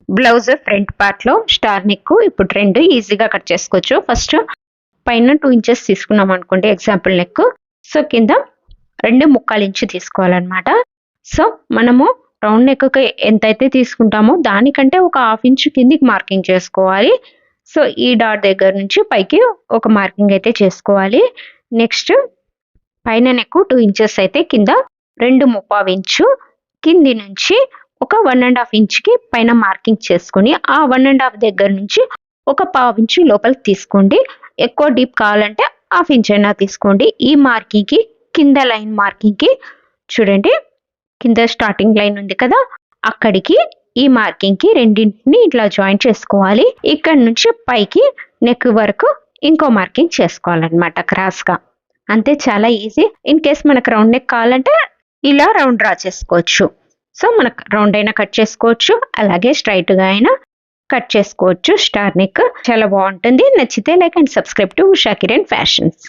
Blouse front part లో star neck ఇప్పుడు trend, ఈజీగా కట్ చేసుకోవచ్చు. ఫస్ట్ పైన 2 ఇంచెస్ తీసుకున్నాం అనుకోండి ఎగ్జాంపుల్ నెక్. సో కింద 2.25 ఇంచు తీసుకోవాలన్నమాట. సో మనము రౌండ్ నెక్కి ఎంతైతే తీసుకుంటామో దానికంటే ఒక 1/2 ఇంచు కిందికి మార్కింగ్ చేసుకోవాలి. సో ఈ డాట్ దగ్గర నుంచి పైకి ఒక మార్కింగ్ అయితే చేసుకోవాలి. నెక్స్ట్ పైన నెక్ 2 ఇంచెస్ అయితే కింద 2.25 ఇంచు, కింది నుంచి ఒక 1.5 ఇంచుకి పైన మార్కింగ్ చేసుకొని ఆ 1.5 దగ్గర నుంచి ఒక 1/2 ఇంచు లోపలికి తీసుకోండి. ఎక్కువ డీప్ కావాలంటే 1/2 ఇంచ్ అయినా తీసుకోండి. ఈ మార్కింగ్ కి కింద లైన్ మార్కింగ్ కి చూడండి, కింద స్టార్టింగ్ లైన్ ఉంది కదా, అక్కడికి ఈ మార్కింగ్ కి రెండింటిని ఇట్లా జాయిన్ చేసుకోవాలి. ఇక్కడ నుంచి పైకి నెక్ వరకు ఇంకో మార్కింగ్ చేసుకోవాలన్నమాట క్రాస్ గా. అంతే, చాలా ఈజీ. ఇన్ కేస్ మనకు రౌండ్ నెక్ కావాలంటే ఇలా రౌండ్ డ్రా చేసుకోవచ్చు. సో మనకు రౌండ్ అయినా కట్ చేసుకోవచ్చు, అలాగే స్ట్రైట్ గా అయినా కట్ చేసుకోవచ్చు. స్టార్ నెక్ చాలా బాగుంటుంది. నచ్చితే like and subscribe to Usha Kiran fashions.